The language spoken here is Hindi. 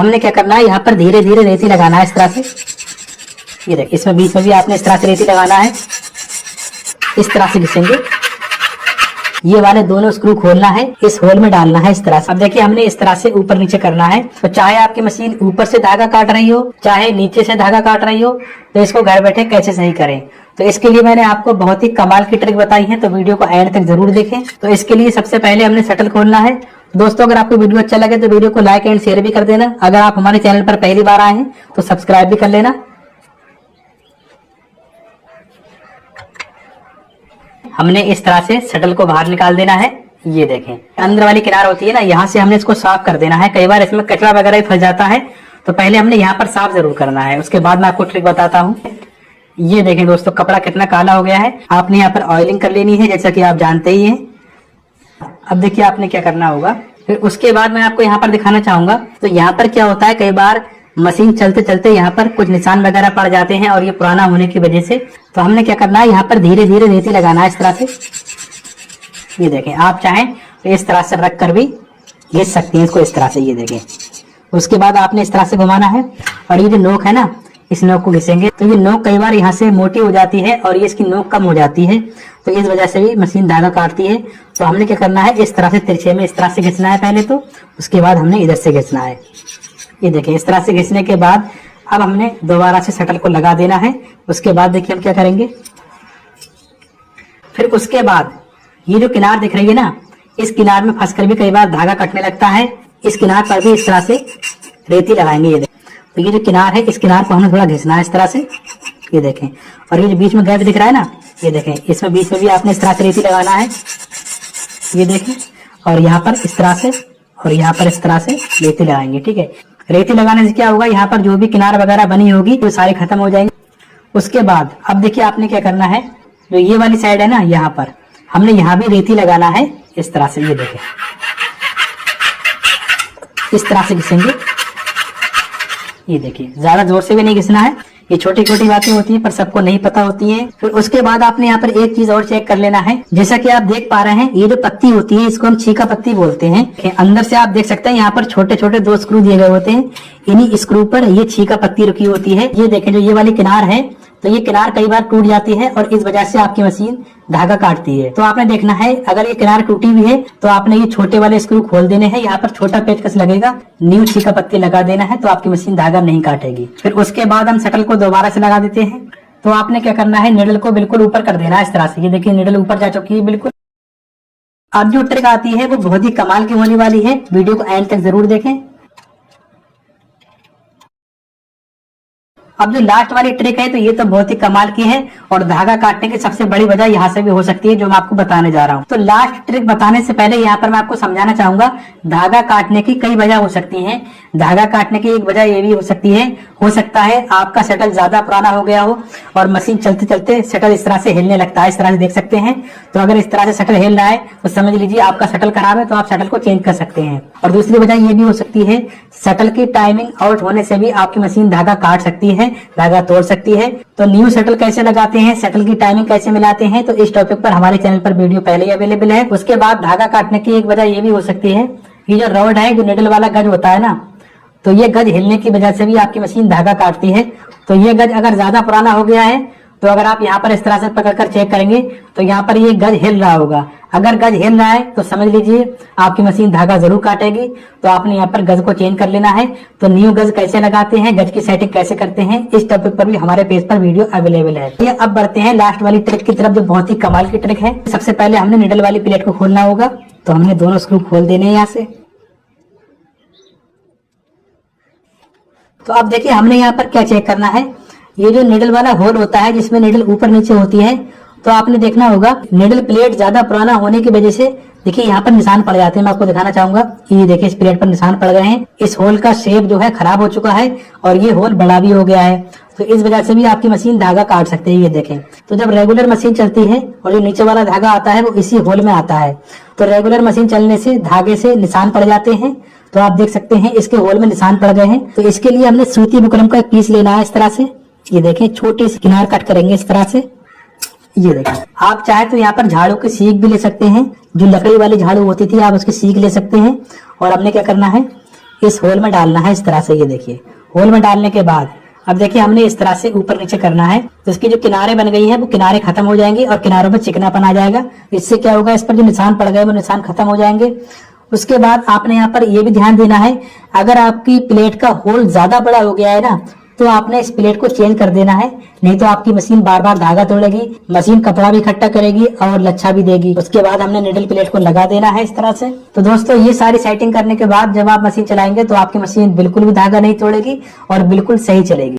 हमने क्या करना है, यहाँ पर धीरे धीरे रेती लगाना है इस तरह से। ये देखिए, इसमें बीच में भी आपने इस तरह से रेती लगाना है, इस तरह से घिसेंगे। ये वाले दोनों स्क्रू खोलना है, इस होल में डालना है इस तरह से। अब देखिए हमने इस तरह से ऊपर नीचे करना है। तो चाहे आपकी मशीन ऊपर से धागा काट रही हो, चाहे नीचे से धागा काट रही हो, तो इसको घर बैठे कैसे सही करें, तो इसके लिए मैंने आपको बहुत ही कमाल की ट्रिक बताई है, तो वीडियो को एंड तक जरूर देखें। तो इसके लिए सबसे पहले हमने शटल खोलना है। दोस्तों, अगर आपको वीडियो अच्छा लगे तो वीडियो को लाइक एंड शेयर भी कर देना। अगर आप हमारे चैनल पर पहली बार आए हैं तो सब्सक्राइब भी कर लेना। हमने इस तरह से शटल को बाहर निकाल देना है। ये देखें, अंदर वाली किनार होती है ना, यहाँ से हमने इसको साफ कर देना है। कई बार इसमें कचरा वगैरह भी फंस जाता है, तो पहले हमने यहाँ पर साफ जरूर करना है, उसके बाद मैं आपको ट्रिक बताता हूँ। ये देखें दोस्तों, कपड़ा कितना काला हो गया है। आपने यहाँ पर ऑयलिंग कर लेनी है, जैसा कि आप जानते ही हैं। अब देखिए आपने क्या करना होगा, फिर उसके बाद मैं आपको यहाँ पर दिखाना चाहूंगा। तो यहाँ पर क्या होता है, कई बार मशीन चलते चलते यहाँ पर कुछ निशान वगैरह पड़ जाते हैं, और ये पुराना होने की वजह से। तो हमने क्या करना है, यहाँ पर धीरे धीरे रेती लगाना है इस तरह से। ये देखें, आप चाहें तो इस तरह से रख कर भी घिस सकती हैं इसको, इस तरह से। ये देखें, उसके बाद आपने इस तरह से घुमाना है, और ये जो नोक है ना, इस नोक को घिसेंगे। तो ये नोक कई बार यहाँ से मोटी हो जाती है और ये इसकी नोक कम हो जाती है, तो इस वजह से भी मशीन धागा काटती है। तो हमने क्या करना है, इस तरह से तिरछे में इस तरह से घिसना है पहले, तो उसके बाद हमने इधर से घिसना है। ये देखें, इस तरह से घिसने के बाद अब हमने दोबारा से शटल को लगा देना है। उसके बाद देखिए हम क्या करेंगे, फिर उसके बाद ये जो किनार दिख रही है ना, इस किनार में फंसकर भी कई बार धागा कटने लगता है। इस किनार पर भी इस तरह से रेती लगाएंगे। ये देखें, तो ये जो किनार है, इस किनार को हमें थोड़ा घिसना है इस तरह से। ये देखें, और ये जो बीच में गैप दिख रहा है ना, ये देखें, इसमें बीच में भी आपने इस तरह से रेती लगाना है। ये देखें, और यहाँ पर इस तरह से, और यहाँ पर इस तरह से रेती लगाएंगे। ठीक है, रेती लगाने से क्या होगा, यहाँ पर जो भी किनार वगैरह बनी होगी वो सारी खत्म हो जाएंगी। उसके बाद अब देखिए आपने क्या करना है, जो ये वाली साइड है ना, यहाँ पर हमने यहाँ भी रेती लगाना है इस तरह से। ये देखें, इस तरह से घिसेंगे। ये देखिए, ज्यादा जोर से भी नहीं घिसना है, ये छोटी छोटी बातें होती हैं पर सबको नहीं पता होती हैं। फिर उसके बाद आपने यहाँ पर एक चीज और चेक कर लेना है। जैसा कि आप देख पा रहे हैं, ये जो पत्ती होती है इसको हम छीका पत्ती बोलते हैं। अंदर से आप देख सकते हैं यहाँ पर छोटे छोटे 2 स्क्रू दिए गए होते हैं, इन्हीं स्क्रू पर ये छीका पत्ती रुकी होती है। ये देखें, जो ये वाली किनार है, तो ये किनार कई बार टूट जाती है और इस वजह से आपकी मशीन धागा काटती है। तो आपने देखना है, अगर ये किनार टूटी हुई है तो आपने ये छोटे वाले स्क्रू खोल देने हैं। यहाँ पर छोटा पेचकस लगेगा, न्यू छीका पत्ती लगा देना है, तो आपकी मशीन धागा नहीं काटेगी। फिर उसके बाद हम शटल को दोबारा से लगा देते हैं। तो आपने क्या करना है, निडल को बिल्कुल ऊपर कर देना है इस तरह से। ये देखिए, निडल ऊपर जा चुकी है बिल्कुल। अब जो ट्रिक आती है वो बहुत ही कमाल की होने वाली है, वीडियो को एंड तक जरूर देखें। अब जो लास्ट वाली ट्रिक है, तो ये तो बहुत ही कमाल की है, और धागा काटने की सबसे बड़ी वजह यहाँ से भी हो सकती है, जो मैं आपको बताने जा रहा हूँ। तो लास्ट ट्रिक बताने से पहले यहाँ पर मैं आपको समझाना चाहूंगा, धागा काटने की कई वजह हो सकती हैं। धागा काटने की एक वजह ये भी हो सकती है, हो सकता है आपका शटल ज्यादा पुराना हो गया हो और मशीन चलते चलते शटल इस तरह से हिलने लगता है, इस तरह से देख सकते हैं। तो अगर इस तरह से शटल हिल रहा है तो समझ लीजिए आपका शटल खराब है, तो आप शटल को चेंज कर सकते हैं। और दूसरी वजह ये भी हो सकती है, शटल की टाइमिंग आउट होने से भी आपकी मशीन धागा काट सकती है, धागा तोड़ सकती है। तो न्यू शटल कैसे लगाते हैं, शटल की टाइमिंग कैसे मिलाते हैं, तो इस टॉपिक पर हमारे चैनल पर वीडियो पहले ही अवेलेबल है। उसके बाद धागा काटने की एक वजह ये भी हो सकती है, ये जो रॉड है, जो निडल वाला गज होता है ना, तो ये गज हिलने की वजह से भी आपकी मशीन धागा काटती है। तो ये गज अगर ज्यादा पुराना हो गया है, तो अगर आप यहाँ पर इस तरह से पकड़कर चेक करेंगे तो यहाँ पर ये गज हिल रहा होगा। अगर गज हिल रहा है तो समझ लीजिए आपकी मशीन धागा जरूर काटेगी। तो आपने यहाँ पर गज को चेंज कर लेना है। तो न्यू गज कैसे लगाते हैं, गज की सेटिंग कैसे करते हैं, इस टॉपिक पर भी हमारे पेज पर वीडियो अवेलेबल है। ये अब बढ़ते हैं लास्ट वाली ट्रिक की तरफ, जो बहुत ही कमाल की ट्रिक है। सबसे पहले हमने निडल वाली प्लेट को खोलना होगा, तो हमने दोनों स्क्रू खोल देने हैं यहाँ से। तो अब देखिए हमने यहाँ पर क्या चेक करना है, ये जो निडल वाला होल होता है जिसमें निडल ऊपर नीचे होती है, तो आपने देखना होगा निडल प्लेट ज्यादा पुराना होने की वजह से देखिए यहाँ पर निशान पड़ जाते हैं। मैं आपको दिखाना चाहूंगा, ये देखिए इस प्लेट पर निशान पड़ गए हैं। इस होल का शेप जो है खराब हो चुका है और ये होल बड़ा भी हो गया है, तो इस वजह से भी आपकी मशीन धागा काट सकती है। ये देखें, तो जब रेगुलर मशीन चलती है और जो नीचे वाला धागा आता है वो इसी होल में आता है, तो रेगुलर मशीन चलने से धागे से निशान पड़ जाते हैं। तो आप देख सकते हैं इसके होल में निशान पड़ गए हैं। तो इसके लिए हमने सूती बुकरम का एक पीस लेना है इस तरह से। ये देखें, छोटे से किनार कट करेंगे इस तरह से। ये देखें, आप चाहे तो यहाँ पर झाड़ू की सीख भी ले सकते हैं, जो लकड़ी वाली झाड़ू होती थी आप उसकी सीख ले सकते हैं। और हमने क्या करना है, इस होल में डालना है इस तरह से। ये देखिए होल में डालने के बाद अब देखिए हमने इस तरह से ऊपर नीचे करना है, तो इसकी जो किनारे बन गई है वो किनारे खत्म हो जाएंगे और किनारों पर चिकनापन आ जाएगा। इससे क्या होगा, इस पर जो निशान पड़ गए वो निशान खत्म हो जाएंगे। उसके बाद आपने यहाँ पर ये भी ध्यान देना है, अगर आपकी प्लेट का होल ज्यादा बड़ा हो गया है ना, तो आपने इस प्लेट को चेंज कर देना है, नहीं तो आपकी मशीन बार बार धागा तोड़ेगी, मशीन कपड़ा भी इकट्ठा करेगी और लच्छा भी देगी। उसके बाद हमने निडल प्लेट को लगा देना है इस तरह से। तो दोस्तों ये सारी सेटिंग करने के बाद जब आप मशीन चलाएंगे तो आपकी मशीन बिल्कुल भी धागा नहीं तोड़ेगी और बिल्कुल सही चलेगी।